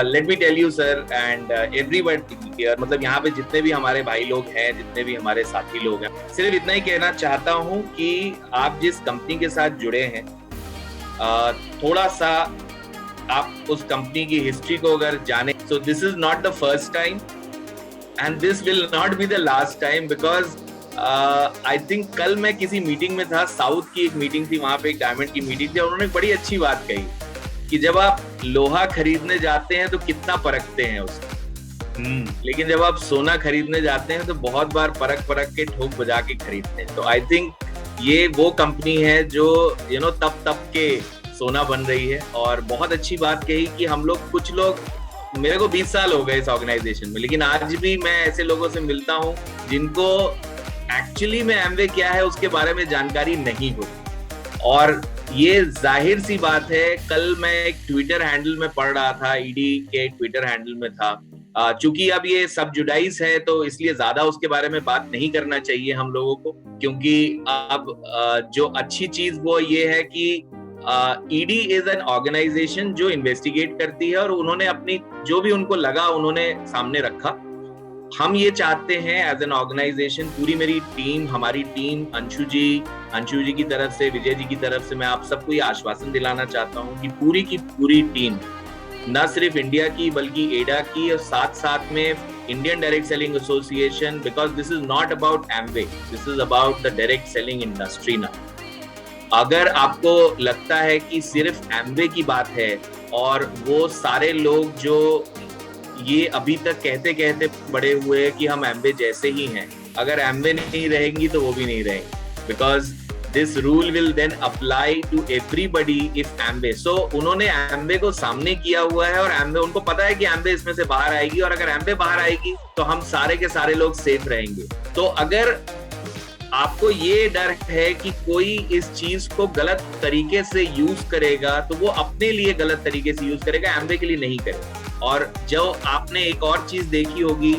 Late me tell you sir and everybody, मतलब यहाँ पे जितने भी हमारे भाई लोग हैं, जितने भी हमारे साथी लोग हैं, सिर्फ इतना ही कहना चाहता हूँ कि आप जिस कंपनी के साथ जुड़े हैं, थोड़ा सा आप उस कंपनी की हिस्ट्री को अगर जाने, so this is not the first time and this will not be the last time, because I think कल मैं किसी मीटिंग में था, साउथ की एक मीटिंग थी, वहां पे एक डायमंड की मीटिंग थी, उन्होंने बड़ी अच्छी बात कही कि जब आप लोहा खरीदने जाते हैं तो कितना परखते हैं उसको, लेकिन जब आप सोना खरीदने जाते हैं तो बहुत बार परख के ठोक बजा के खरीदते हैं। तो आई थिंक ये वो कंपनी है जो तप के सोना बन रही है। और बहुत अच्छी बात कही कि हम लोग, कुछ लोग, मेरे को 20 साल हो गए इस ऑर्गेनाइजेशन में, लेकिन आज भी मैं ऐसे लोगों से मिलता हूँ जिनको एक्चुअली में एमवे क्या है उसके बारे में जानकारी नहीं होती। और ये जाहिर सी बात है, कल मैं एक ट्विटर हैंडल में पढ़ रहा था, ईडी के ट्विटर हैंडल में था, चूंकि अब ये सब जुडाइस है तो इसलिए ज्यादा उसके बारे में बात नहीं करना चाहिए हम लोगों को, क्योंकि अब जो अच्छी चीज वो ये है कि ईडी इज एन ऑर्गेनाइजेशन जो इन्वेस्टिगेट करती है, और उन्होंने अपनी जो भी उनको लगा उन्होंने सामने रखा। हम ये चाहते हैं एज एन ऑर्गेनाइजेशन, पूरी मेरी टीम, हमारी टीम, अंशु जी की तरफ से, विजय जी की तरफ से मैं आप सबको ये आश्वासन दिलाना चाहता हूँ कि पूरी की पूरी टीम, न सिर्फ इंडिया की बल्कि एडा की, और साथ साथ में Indian direct selling association, because this is not about Amway, this is about the direct selling industry ना। अगर आपको लगता है कि सिर्फ एमवे की बात है और वो सारे लोग जो ये अभी तक कहते कहते बड़े हुए कि हम एमवे जैसे ही हैं, अगर एमवे नहीं रहेंगी तो वो भी नहीं रहेंगे, because this rule will then apply to everybody if Amway. So उन्होंने एमवे को सामने किया हुआ है और एमवे, उनको पता है कि एमवे इसमें से बाहर आएगी, और अगर एमवे बाहर आएगी तो हम सारे के सारे लोग सेफ रहेंगे। तो अगर आपको ये डर है कि कोई इस चीज को गलत तरीके से यूज करेगा तो वो अपने लिए गलत तरीके से यूज करेगा, एमवे के लिए नहीं करेगा। और जो आपने एक और चीज देखी होगी,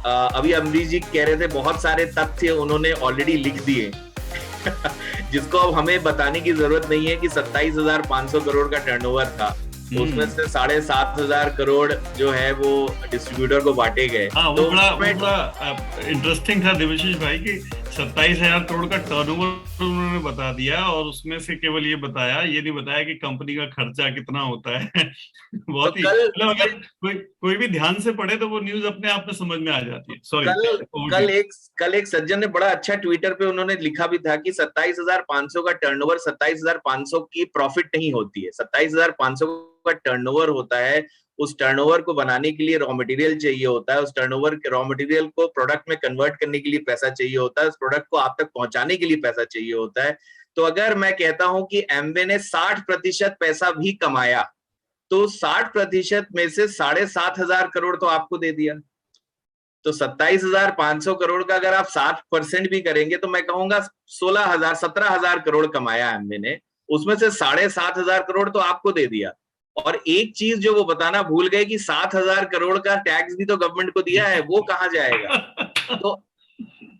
अभी अमरीश जी कह रहे थे बहुत सारे तथ्य उन्होंने ऑलरेडी लिख दिए जिसको अब हमें बताने की जरूरत नहीं है कि 27,500 करोड़ का टर्नओवर था, उसमें से 7,500 करोड़ जो है वो डिस्ट्रीब्यूटर को बांटे गए। हाँ, वो बड़ा इंटरेस्टिंग था देवाशीष भाई कि 27,000 करोड़ का टर्नओवर उन्होंने बता दिया, और उसमें से केवल ये बताया, ये नहीं बताया कि कंपनी का खर्चा कितना होता है बहुत ही, मतलब अगर कोई भी ध्यान से पढ़े तो वो न्यूज अपने आप में समझ में आ जाती है। सॉरी, कल एक सज्जन ने बड़ा अच्छा ट्विटर पे उन्होंने लिखा भी था कि 27,500 का टर्नओवर 27,500 की प्रॉफिट नहीं होती है, 27,500 का टर्नओवर होता है। उस टर्नओवर को बनाने के लिए रॉ मटेरियल चाहिए होता है, उस टर्नओवर के रॉ मटेरियल को प्रोडक्ट में कन्वर्ट करने के लिए पैसा चाहिए होता है, उस प्रोडक्ट को आप तक पहुंचाने के लिए पैसा चाहिए होता है। तो अगर मैं कहता हूं कि एमवे ने 60% पैसा भी कमाया, तो 60% में से 7,500 करोड़ तो आपको दे दिया। तो 27,500 करोड़ का अगर आप 60% भी करेंगे तो मैं कहूंगा 17,000 करोड़ कमाया एमवे ने, उसमें से 7,500 करोड़ तो आपको दे दिया। और एक चीज जो वो बताना भूल गए कि 7,000 करोड़ का टैक्स भी तो गवर्नमेंट को दिया है, वो कहाँ जाएगा?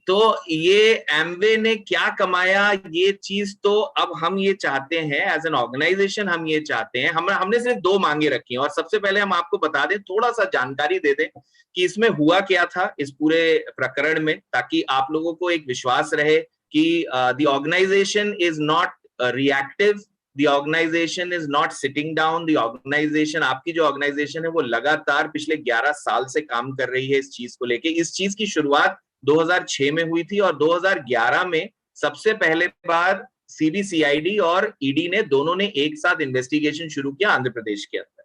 तो ये एमवे ने क्या कमाया, ये चीज तो अब हम ये चाहते हैं एज एन ऑर्गेनाइजेशन, हम ये चाहते हैं, हमने सिर्फ 2 मांगे रखी हैं। और सबसे पहले हम आपको बता दें, थोड़ा सा जानकारी दे दें कि इसमें हुआ क्या था इस पूरे प्रकरण में, ताकि आप लोगों को एक विश्वास रहे कि the organisation is not reactive, The organization is not sitting down, the organization, आपकी जो ऑर्गेनाइजेशन है वो लगातार पिछले 11 साल से काम कर रही है इस चीज को लेके। इस चीज की शुरुआत 2006 में हुई थी, और 2011 में सबसे पहले बार सीबीसीआईडी और ईडी ने दोनों ने एक साथ इन्वेस्टिगेशन शुरू किया आंध्र प्रदेश के अंदर।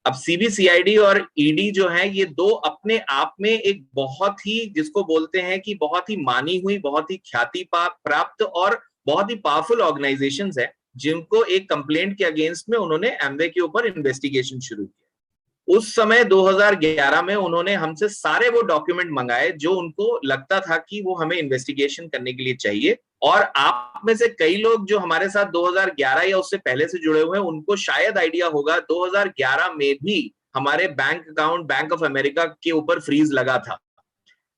अब सीबीसीआईडी और ईडी जो है, ये 2 अपने आप में एक बहुत ही, जिसको बोलते हैं कि बहुत ही मानी हुई, बहुत ही ख्याति प्राप्त और बहुत ही पावरफुल ऑर्गेनाइजेशंस है, जिनको एक कंप्लेंट के अगेंस्ट में उन्होंने एमवे के ऊपर इन्वेस्टिगेशन शुरू किया। उस समय 2011 में उन्होंने हमसे सारे वो डॉक्यूमेंट मंगाए जो उनको लगता था कि वो हमें इन्वेस्टिगेशन करने के लिए चाहिए। और आप में से कई लोग जो हमारे साथ 2011 या उससे पहले से जुड़े हुए हैं, उनको शायद आइडिया होगा 2011 में भी हमारे bank account bank of America के ऊपर फ्रीज लगा था,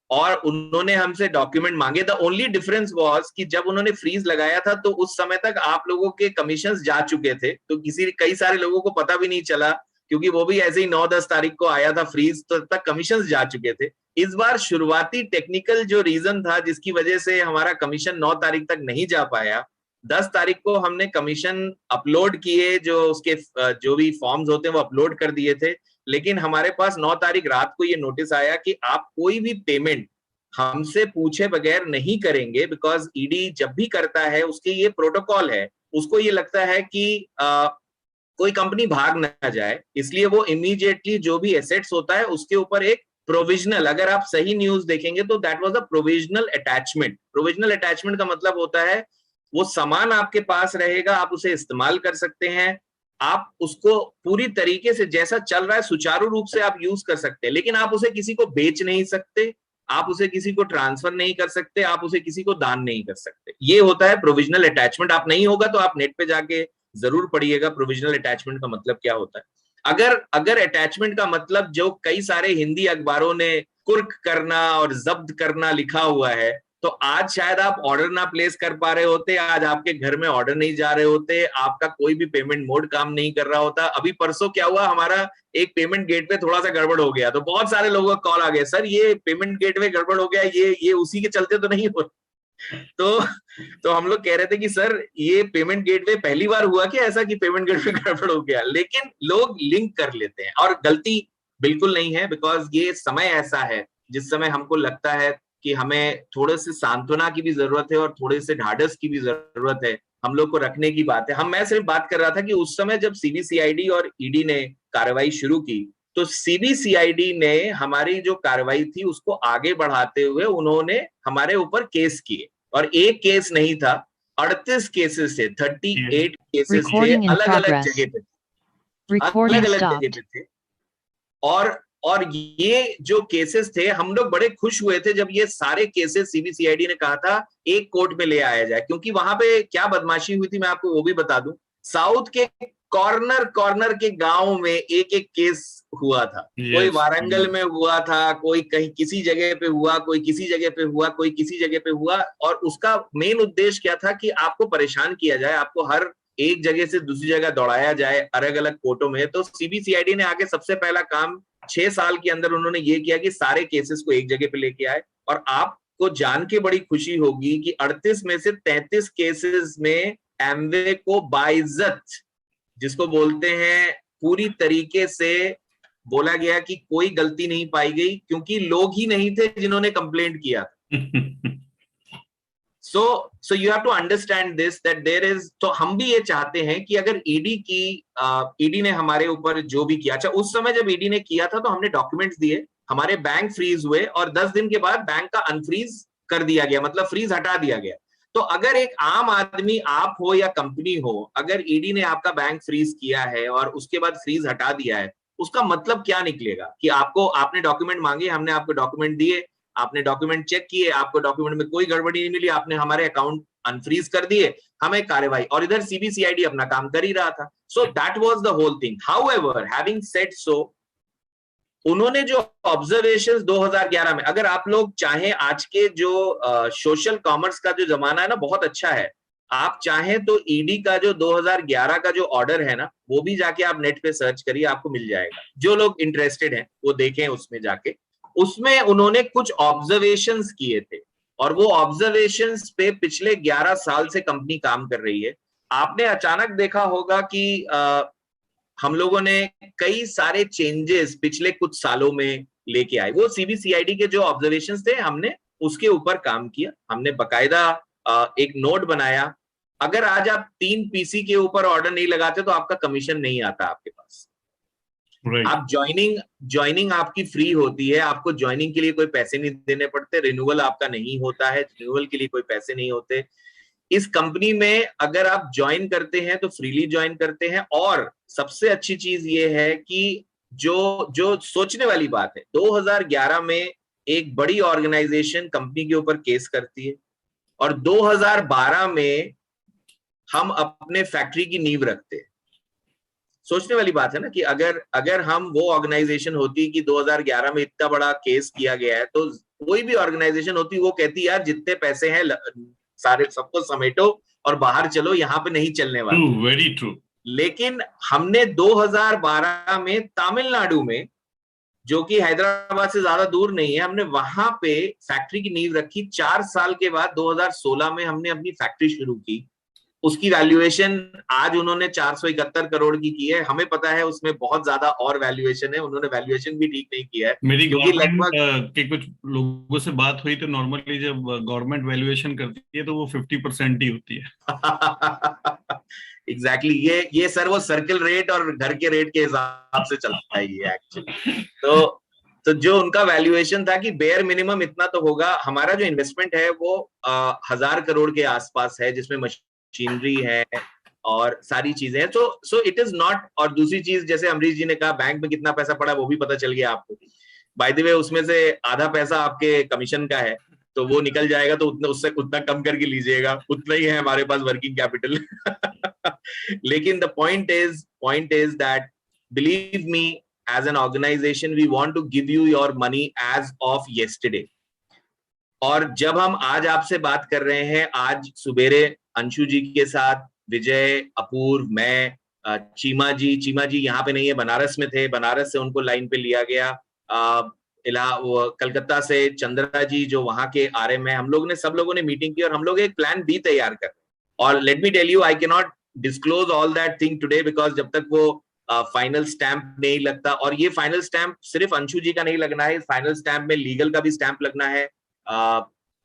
और उन्होंने हमसे डॉक्यूमेंट मांगे। द ओनली डिफरेंस वाज कि जब उन्होंने फ्रीज लगाया था तो उस समय तक आप लोगों के कमीशंस जा चुके थे, तो कई सारे लोगों को पता भी नहीं चला क्योंकि वो भी ऐसे ही 9-10 तारीख को आया था फ्रीज, तो तक कमीशन जा चुके थे। इस बार शुरुआती टेक्निकल जो रीजन था जिसकी वजह से हमारा कमीशन 9 तारीख तक नहीं जा पाया, 10 तारीख को हमने कमीशन अपलोड किए, जो उसके जो भी फॉर्म्स होते हैं वो अपलोड कर दिए थे। लेकिन हमारे पास 9 तारीख रात को ये नोटिस आया कि आप कोई भी पेमेंट हमसे पूछे बगैर नहीं करेंगे, बिकॉज ईडी जब भी करता है उसके ये प्रोटोकॉल है, उसको ये लगता है कि कोई कंपनी भाग ना जाए, इसलिए वो इमीडिएटली जो भी एसेट्स होता है उसके ऊपर एक प्रोविजनल, अगर आप सही न्यूज देखेंगे तो that was a provisional attachment. Provisional attachment का मतलब होता है वो सामान आपके पास रहेगा, आप उसे इस्तेमाल कर सकते हैं, आप उसको पूरी तरीके से जैसा चल रहा है सुचारू रूप से आप यूज कर सकते हैं, लेकिन आप उसे किसी को बेच नहीं सकते, आप उसे किसी को ट्रांसफर नहीं कर सकते, आप उसे किसी को दान नहीं कर सकते। ये होता है प्रोविजनल अटैचमेंट। आप नहीं होगा तो आप नेट पे जाके जरूर पढ़िएगा प्रोविजनल अटैचमेंट का मतलब क्या होता है। अगर अटैचमेंट का मतलब जो कई सारे हिंदी अखबारों ने कुर्क करना और जब्त करना लिखा हुआ है, तो आज शायद आप ऑर्डर ना प्लेस कर पा रहे होते, आज आपके घर में ऑर्डर नहीं जा रहे होते, आपका कोई भी पेमेंट मोड काम नहीं कर रहा होता। अभी परसों क्या हुआ, हमारा एक पेमेंट गेटवे थोड़ा सा गड़बड़ हो गया, तो बहुत सारे लोगों का कॉल आ गया, सर ये पेमेंट गेटवे गड़बड़ हो गया, ये उसी के चलते तो नहीं हो। तो हम लोग कह रहे थे कि सर ये पेमेंट गेटवे पहली बार हुआ क्या ऐसा कि पेमेंट गेटवे गड़बड़ हो गया, लेकिन लोग लिंक कर लेते हैं और गलती बिल्कुल नहीं है, बिकॉज ये समय ऐसा है जिस समय हमको लगता है कि हमें थोड़े से सांत्वना की भी जरूरत है और थोड़े से ढाढ़स की भी जरूरत है, हम लोग को रखने की बात है। मैं सिर्फ बात कर रहा था कि उस समय जब सीबीसीआईडी और ईडी ने कार्रवाई शुरू की, तो सीबीसीआईडी ने हमारी जो कार्रवाई थी उसको आगे बढ़ाते हुए उन्होंने हमारे ऊपर केस किए, और एक केस नहीं था, 38 केसेस थे, 38 केसेस थे, अलग अलग जगह पे, अलग अलग जगह पे थे। और ये जो केसेस थे, हम लोग बड़े खुश हुए थे जब ये सारे केसेस सीबीसीआईडी ने कहा था एक कोर्ट में ले आया जाए, क्योंकि वहां पे क्या बदमाशी हुई थी मैं आपको वो भी बता दूं। साउथ के कॉर्नर के गांव में एक एक केस हुआ था। कोई वारंगल में हुआ था, कोई कहीं किसी जगह पे हुआ, कोई किसी जगह पे हुआ, कोई किसी जगह पे हुआ, और उसका मेन उद्देश्य क्या था कि आपको परेशान किया जाए, आपको हर एक जगह से दूसरी जगह दौड़ाया जाए अलग अलग कोर्टों में। तो सीबीसीआईडी ने आगे सबसे पहला काम 6 साल के अंदर उन्होंने ये किया कि सारे केसेस को एक जगह पे लेके आए। और आपको जान के बड़ी खुशी होगी कि 38 में से 33 केसेस में एमवे को बाइज्जत, जिसको बोलते हैं पूरी तरीके से बोला गया कि कोई गलती नहीं पाई गई, क्योंकि लोग ही नहीं थे जिन्होंने कंप्लेंट किया था। So you have to understand this that there is, तो हम भी ये चाहते हैं कि अगर ईडी ने हमारे ऊपर जो भी किया, अच्छा उस समय जब ईडी ने किया था तो हमने डॉक्यूमेंट्स दिए, हमारे बैंक फ्रीज हुए और 10 दिन के बाद बैंक का अनफ्रीज कर दिया गया, मतलब फ्रीज हटा दिया गया। तो अगर एक आम आदमी, आप हो या कंपनी हो, अगर ईडी ने आपका बैंक फ्रीज किया है और उसके बाद फ्रीज हटा दिया है, उसका मतलब क्या निकलेगा कि आपने डॉक्यूमेंट मांगे, हमने आपको डॉक्यूमेंट दिए, आपने डॉक्यूमेंट चेक किए, आपको डॉक्यूमेंट में कोई गड़बड़ी नहीं मिली, आपने हमारे अकाउंट अनफ्रीज कर दिए, हमें कार्रवाई, और इधर सीबीसीआईडी अपना काम कर ही रहा था। So that was the whole thing. However, having said so, उन्होंने जो ऑब्जर्वेशंस 2011 में, अगर आप लोग चाहें, आज के जो सोशल कॉमर्स का जो जमाना है ना, बहुत अच्छा है, आप चाहें तो ईडी का जो 2011 का जो ऑर्डर है ना, वो भी जाके आप नेट पे सर्च करिए, आपको मिल जाएगा। जो लोग इंटरेस्टेड हैं वो देखें उसमें जाके। उसमें उन्होंने कुछ ऑब्जर्वेशंस किए थे, और वो ऑब्जर्वेशंस पे पिछले 11 साल से कंपनी काम कर रही है। आपने अचानक देखा होगा कि हम लोगों ने कई सारे चेंजेस पिछले कुछ सालों में लेके आए। वो सीबीसीआईडी के जो ऑब्जर्वेशंस थे, हमने उसके ऊपर काम किया, हमने बकायदा एक नोट बनाया। अगर आज आप 3 पीसी के ऊपर ऑर्डर नहीं लगाते तो आपका कमीशन नहीं आता आपके पास। आप ज्वाइनिंग आपकी फ्री होती है, आपको ज्वाइनिंग के लिए कोई पैसे नहीं देने पड़ते, रिन्यूअल आपका नहीं होता है, रिन्यूअल के लिए कोई पैसे नहीं होते। इस कंपनी में अगर आप ज्वाइन करते हैं तो फ्रीली ज्वाइन करते हैं। और सबसे अच्छी चीज ये है कि जो सोचने वाली बात है, 2011 में एक बड़ी ऑर्गेनाइजेशन कंपनी के ऊपर केस करती है, और 2012 में हम अपने फैक्ट्री की नींव रखते हैं। सोचने वाली बात है ना कि अगर हम वो ऑर्गेनाइजेशन होती कि 2011 में इतना बड़ा केस किया गया है, तो कोई भी ऑर्गेनाइजेशन होती वो कहती यार जितने पैसे हैं सारे सबको समेटो और बाहर चलो, यहाँ पे नहीं चलने वाला। Very true. लेकिन हमने 2012 में तमिलनाडु में, जो कि हैदराबाद से ज्यादा दूर नहीं है, हमने वहां पे फैक्ट्री की नींव रखी। 4 साल के बाद 2016 में हमने अपनी फैक्ट्री शुरू की। उसकी वैल्यूएशन आज उन्होंने 471 करोड़ की है। हमें पता है उसमें बहुत ज्यादा और वैल्यूएशन है, उन्होंने वैल्यूएशन भी ठीक नहीं किया है, मेरी क्योंकि गवर्नमेंट लगभग के कुछ लोगों से बात हुई तो नॉर्मली जब गवर्नमेंट वैल्यूएशन करती है तो वो 50% ही होती है। एग्जैक्टली ये सर वो सर्कल रेट और घर के रेट के हिसाब से चलता है ये एक्चुअली। तो जो उनका वैल्यूएशन था कि बेयर मिनिमम इतना तो होगा। हमारा जो इन्वेस्टमेंट है वो 1000 करोड़ के आसपास है, जिसमें मशीनरी है और सारी चीजें हैं। So it is not. और दूसरी चीज, जैसे अमरीश जी ने कहा बैंक में कितना पैसा पड़ा, वो भी पता चल गया आपको। बाय द वे उसमें से आधा पैसा आपके कमीशन का है, तो वो निकल जाएगा, तो उतना उससे उतना कम करके लीजिएगा, उतना ही है हमारे पास वर्किंग कैपिटल। लेकिन the point is that believe me, as an organisation we want to give you your money as of yesterday. और जब हम आज आपसे बात कर रहे हैं, आज सुबेरे अंशु जी के साथ विजय, अपूर्व, मैं, चीमा जी यहाँ पे नहीं है, बनारस में थे, बनारस से उनको लाइन पे लिया गया। कलकत्ता से चंद्रा जी जो वहां के आरएम है, हम लोग ने सब लोगों ने मीटिंग की और हम लोग एक प्लान बी तैयार कर रहे हैं। और let me tell you, I can not disclose all that thing today, because जब तक वो फाइनल स्टैंप नहीं लगता। और ये फाइनल स्टैंप सिर्फ अंशु जी का नहीं लगना है, फाइनल स्टैंप में लीगल का भी स्टैंप लगना है,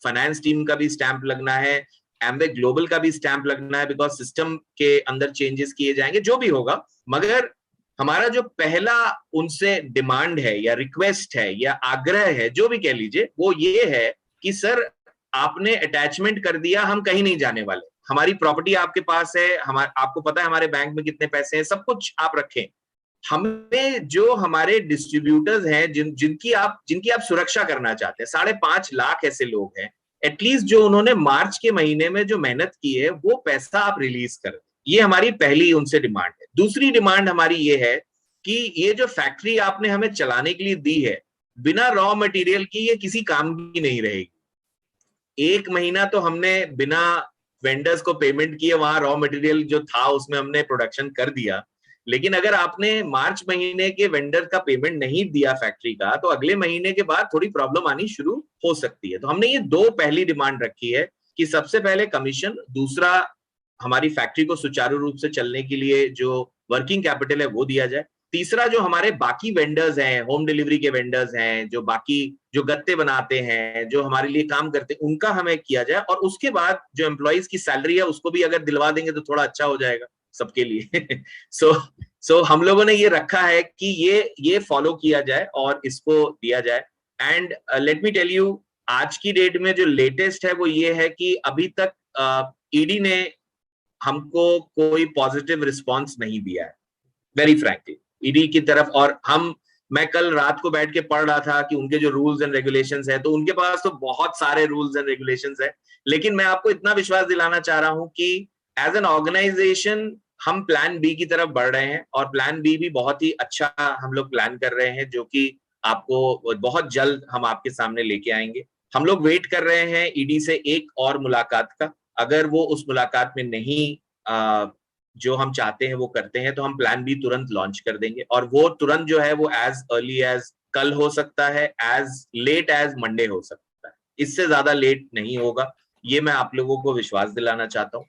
फाइनेंस टीम का भी स्टैंप लगना है, एम्बे ग्लोबल का भी स्टैंप लगना है, बिकॉज सिस्टम के अंदर चेंजेस किए जाएंगे, जो भी होगा। मगर हमारा जो पहला उनसे डिमांड है या रिक्वेस्ट है या आग्रह है, जो भी कह लीजिए, वो ये है कि सर आपने अटैचमेंट कर दिया, हम कहीं नहीं जाने वाले, हमारी प्रॉपर्टी आपके पास है, आपको पता है हमारे बैंक में कितने पैसे हैं, सब कुछ आप रखें। हमें जो हमारे डिस्ट्रीब्यूटर्स हैं, जिनकी आप सुरक्षा करना चाहते हैं, 5.5 लाख ऐसे लोग हैं, एटलीस्ट जो उन्होंने मार्च के महीने में जो मेहनत की है, वो पैसा आप रिलीज करें। ये हमारी पहली उनसे डिमांड है। दूसरी डिमांड हमारी ये है कि ये जो फैक्ट्री आपने हमें चलाने के लिए दी है, बिना रॉ मटेरियल की ये किसी काम की नहीं रहेगी। 1 महीना तो हमने बिना वेंडर्स को पेमेंट किए वहां रॉ मटेरियल जो था उसमें हमने प्रोडक्शन कर दिया, लेकिन अगर आपने मार्च महीने के वेंडर का पेमेंट नहीं दिया फैक्ट्री का, तो अगले महीने के बाद थोड़ी प्रॉब्लम आनी शुरू हो सकती है। तो हमने ये 2 पहली डिमांड रखी है कि सबसे पहले कमीशन, दूसरा हमारी फैक्ट्री को सुचारू रूप से चलने के लिए जो वर्किंग कैपिटल है वो दिया जाए, तीसरा जो हमारे बाकी वेंडर्स हैं, होम डिलीवरी के वेंडर्स हैं, जो बाकी जो गत्ते बनाते हैं, जो हमारे लिए काम करते हैं, उनका हमें किया जाए। और उसके बाद जो एम्प्लॉइज की सैलरी है उसको भी अगर दिलवा देंगे तो थोड़ा अच्छा हो जाएगा सबके लिए। सो हम लोगों ने ये रखा है कि ये फॉलो किया जाए और इसको दिया जाए। And let me tell you, आज की डेट में जो लेटेस्ट है वो ये है कि अभी तक ईडी ने हमको कोई पॉजिटिव रिस्पॉन्स नहीं दिया है, वेरी फ्रैंकली, ईडी की तरफ। और मैं कल रात को बैठ के पढ़ रहा था कि उनके जो रूल्स एंड रेगुलेशंस है, तो उनके पास तो बहुत सारे रूल्स एंड रेगुलेशंस है, लेकिन मैं आपको इतना विश्वास दिलाना चाह रहा हूं कि एज एन ऑर्गेनाइजेशन हम प्लान बी की तरफ बढ़ रहे हैं। और प्लान बी भी बहुत ही अच्छा हम लोग प्लान कर रहे हैं, जो कि आपको बहुत जल्द हम आपके सामने लेके आएंगे। हम लोग वेट कर रहे हैं ईडी से एक और मुलाकात का। अगर वो उस मुलाकात में नहीं जो हम चाहते हैं वो करते हैं, तो हम प्लान बी तुरंत लॉन्च कर देंगे। और वो तुरंत जो है वो एज अर्ली एज कल हो सकता है, एज लेट एज मंडे हो सकता है, इससे ज्यादा लेट नहीं होगा। ये मैं आप लोगों को विश्वास दिलाना चाहता हूँ।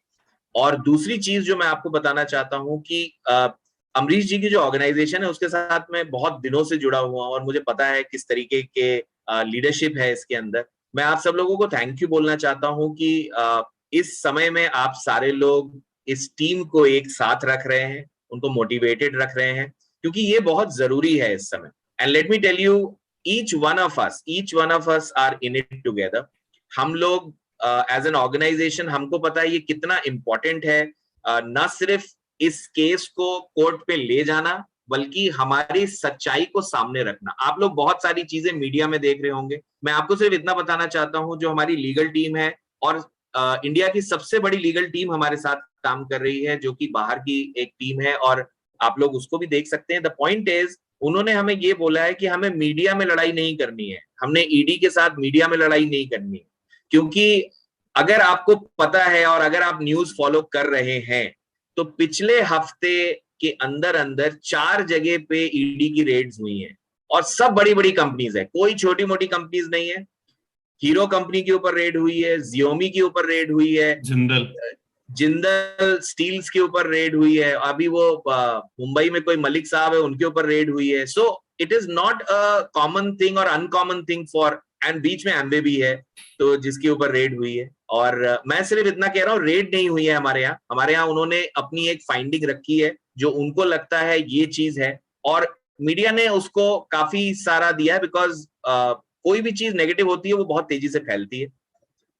और दूसरी चीज जो मैं आपको बताना चाहता हूँ कि अमरीश जी की जो ऑर्गेनाइजेशन है उसके साथ मैं बहुत दिनों से जुड़ा हुआ हूँ और मुझे पता है किस तरीके के लीडरशिप है इसके अंदर। मैं आप सब लोगों को थैंक यू बोलना चाहता हूँ कि इस समय में आप सारे लोग इस टीम को एक साथ रख रहे हैं, उनको मोटिवेटेड रख रहे हैं, क्योंकि ये बहुत जरूरी है इस समय। And let me tell you, each one of us are in it together. हम लोग एज एन ऑर्गेनाइजेशन, हमको पता है ये कितना इंपॉर्टेंट है, न सिर्फ इस केस को कोर्ट पे ले जाना, बल्कि हमारी सच्चाई को सामने रखना। आप लोग बहुत सारी चीजें मीडिया में देख रहे होंगे, मैं आपको सिर्फ इतना बताना चाहता हूं, जो हमारी लीगल टीम है और इंडिया की सबसे बड़ी लीगल टीम हमारे साथ काम कर रही है, जो कि बाहर की एक टीम है और आप लोग उसको भी देख सकते हैं। द पॉइंट इज, उन्होंने हमें ये बोला है कि हमें मीडिया में लड़ाई नहीं करनी है, हमने ईडी के साथ मीडिया में लड़ाई नहीं करनी है। क्योंकि अगर आपको पता है और अगर आप न्यूज फॉलो कर रहे हैं, तो पिछले हफ्ते के अंदर अंदर 4 जगह पे ईडी की रेड्स हुई हैं और सब बड़ी बड़ी कंपनीज है, कोई छोटी मोटी कंपनीज नहीं है। हीरो कंपनी के ऊपर रेड हुई है, जियोमी के ऊपर रेड हुई है, जिंदल जिंदल स्टील्स के ऊपर रेड हुई है, अभी वो मुंबई में कोई मलिक साहब है उनके ऊपर रेड हुई है। So it is not a common thing और अनकॉमन थिंग फॉर, एंड बीच में एम्बे भी है तो जिसके ऊपर रेड हुई है। और मैं सिर्फ इतना कह रहा हूँ, रेड नहीं हुई है हमारे यहाँ उन्होंने अपनी एक फाइंडिंग रखी है जो उनको लगता है ये चीज है, और मीडिया ने उसको काफी सारा दिया है, बिकॉज कोई भी चीज नेगेटिव होती है वो बहुत तेजी से फैलती है,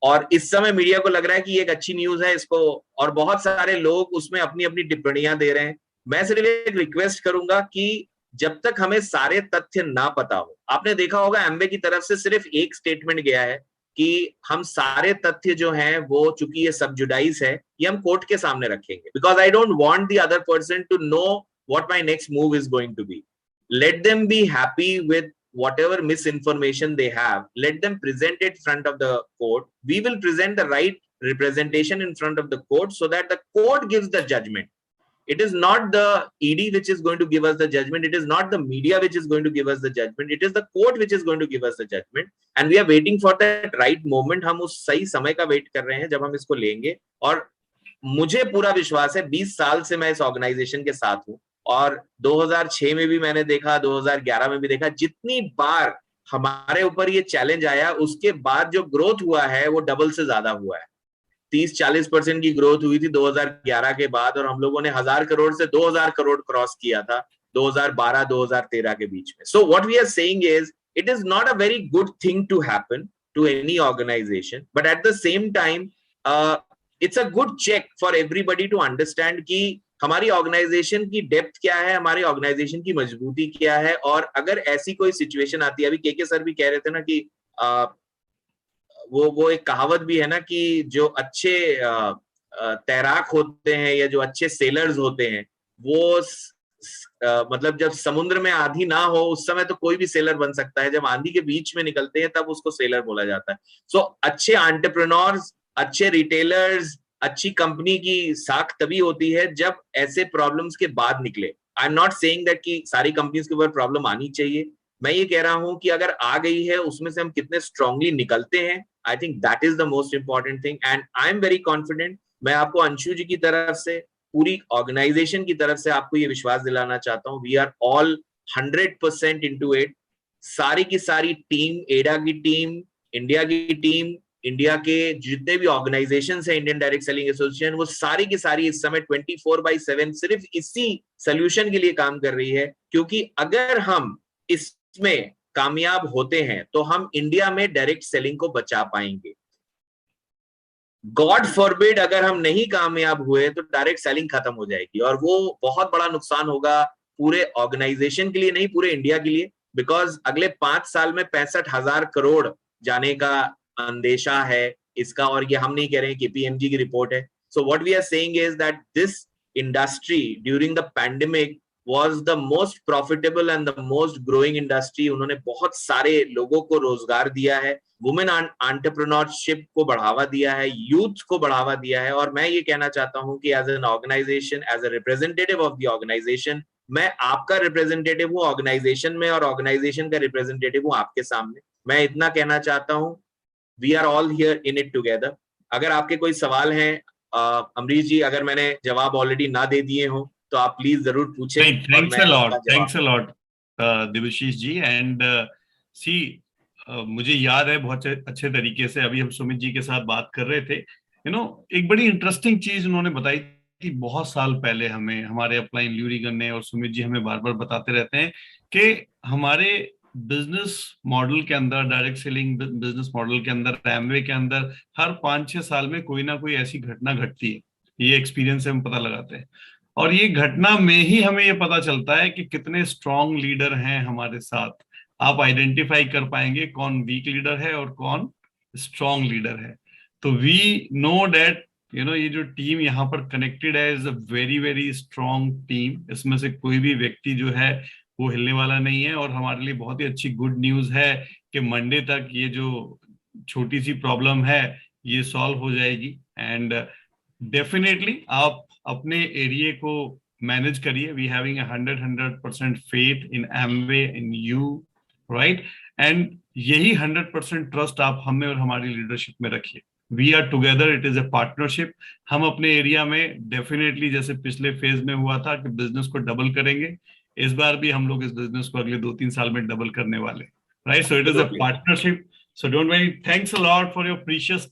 और इस समय मीडिया को लग रहा है कि ये एक अच्छी न्यूज है इसको, और बहुत सारे लोग उसमें अपनी अपनी टिप्पणियां दे रहे हैं। मैं सिर्फ एक रिक्वेस्ट करूंगा कि जब तक हमें सारे तथ्य ना पता हो, आपने देखा होगा एम्बे की तरफ से सिर्फ एक स्टेटमेंट गया है कि हम सारे तथ्य जो हैं वो, चूंकि ये सब जुडाइज है, ये हम कोर्ट के सामने रखेंगे, because I don't want the other person to know what my next move is going to be. Let them be happy with whatever misinformation they have, let them present it in front of the court. We will present the right representation in front of the court so that the court gives the judgment. It is not the ED which is going to give us the judgment. It is not the media which is going to give us the judgment. It is the court which is going to give us the judgment. And we are waiting for that right moment. हम उस सही समय का wait कर रहे हैं जब हम इसको लेंगे। और मुझे पूरा विश्वास है, 20 साल से मैं इस ऑर्गेनाइजेशन के साथ हूं, और 2006 में भी मैंने देखा, 2011 में भी देखा, जितनी बार हमारे ऊपर ये चैलेंज आया उसके बाद जो ग्रोथ हुआ है वो डबल से ज्यादा हुआ है। 30-40% की ग्रोथ हुई थी 2011 के बाद, और हम लोगों ने 1000 करोड़ से 2000 करोड़ क्रॉस किया था 2012-2013 के बीच में। So what we are saying is, it is not a very good thing to happen to any organisation, but at the same time it's a good check for everybody to understand कि हमारी organisation की depth क्या है, हमारी organisation की मजबूती क्या है। और अगर ऐसी कोई सिचुएशन आती है, अभी के सर भी कह रहे थे ना कि वो एक कहावत भी है ना कि जो अच्छे तैराक होते हैं या जो अच्छे सेलर्स होते हैं वो मतलब जब समुद्र में आंधी ना हो उस समय तो कोई भी सेलर बन सकता है, जब आंधी के बीच में निकलते हैं तब उसको सेलर बोला जाता है। सो अच्छे एंटरप्रेन्योर्स, अच्छे रिटेलर्स, अच्छी कंपनी की साख तभी होती है जब ऐसे प्रॉब्लम्स के बाद निकले। I am not saying that कि सारी कंपनीज के ऊपर प्रॉब्लम आनी चाहिए, मैं ये कह रहा हूं कि अगर आ गई है उसमें से हम कितने स्ट्रांगली निकलते हैं, I think that is the most important thing. And I am very confident. मैं आपको अंशु जी की तरफ से, पूरी ऑर्गेनाइजेशन की तरफ से आपको ये विश्वास दिलाना चाहता हूँ, वी आर ऑल 100% इनटू इट। सारी की सारी टीम, एडा की टीम, इंडिया की टीम, इंडिया के जितने भी ऑर्गेनाइजेशंस हैं, इंडियन डायरेक्ट सेलिंग एसोसिएशन, वो सारी की सारी इस समय 24/7 सिर्फ इसी सोल्यूशन के लिए काम कर रही है, क्योंकि अगर हम इसमें कामयाब होते हैं तो हम इंडिया में डायरेक्ट सेलिंग को बचा पाएंगे। गॉड फॉरबिड अगर हम नहीं कामयाब हुए तो डायरेक्ट सेलिंग खत्म हो जाएगी, और वो बहुत बड़ा नुकसान होगा पूरे ऑर्गेनाइजेशन के लिए, नहीं पूरे इंडिया के लिए, बिकॉज अगले 5 साल में 65,000 करोड़ जाने का अंदेशा है इसका, और ये हम नहीं कह रहे हैं, केपीएमजी की रिपोर्ट है। So what we are saying is that this industry during the pandemic was the most profitable and the most growing industry. उन्होंने बहुत सारे लोगों को रोजगार दिया है, वुमेन एंटरप्रेन्योरशिप को बढ़ावा दिया है, यूथ को बढ़ावा दिया है। और मैं ये कहना चाहता हूं कि as an organisation, as a representative of the organisation, मैं आपका रिप्रेजेंटेटिव हूँ ऑर्गेनाइजेशन में, और ऑर्गेनाइजेशन का रिप्रेजेंटेटिव हूँ आपके सामने। मैं इतना कहना चाहता हूँ, we are all here in it together. अगर आपके कोई सवाल हैं अमरीश जी, अगर मैंने जवाब ऑलरेडी ना दे दिए हो तो आप प्लीज जरूर पूछें। Thanks a lot Devashish ji. And सी मुझे याद है बहुत अच्छे तरीके से, अभी हम सुमित जी के साथ बात कर रहे थे, एक बड़ी इंटरेस्टिंग चीज उन्होंने बताई थी बहुत साल पहले हमें, हमारे अपलाइन ल्यूरीगन ने, और सुमित जी हमें बार बार बताते रहते हैं कि हमारे बिजनेस मॉडल के अंदर, डायरेक्ट सेलिंग बिजनेस मॉडल के अंदर, एमवे के अंदर, हर 5-6 साल में कोई ना कोई ऐसी घटना घटती है। ये एक्सपीरियंस से हम पता लगाते हैं, और ये घटना में ही हमें ये पता चलता है कि कितने स्ट्रांग लीडर हैं हमारे साथ। आप आइडेंटिफाई कर पाएंगे कौन वीक लीडर है और कौन स्ट्रांग लीडर है। तो वी नो दैट ये जो टीम यहाँ पर कनेक्टेड है is a very very strong team. इसमें से कोई भी व्यक्ति जो है वो हिलने वाला नहीं है। और हमारे लिए बहुत ही अच्छी गुड न्यूज है कि मंडे तक ये जो छोटी सी प्रॉब्लम है ये सॉल्व हो जाएगी। एंड डेफिनेटली आप अपने एरिया को मैनेज करिए. We having 100% faith in Amway, in you, right. And यही 100% ट्रस्ट आप हमें और हमारी लीडरशिप में रखिए. We are together, it is a partnership. हम अपने एरिया में डेफिनेटली, जैसे पिछले फेज में हुआ था कि बिजनेस को डबल करेंगे, इस बार भी हम लोग इस बिजनेस को अगले 2-3 साल में डबल करने वाले, right. So it is a Absolutely. Partnership. So don't worry. Thanks a lot for your precious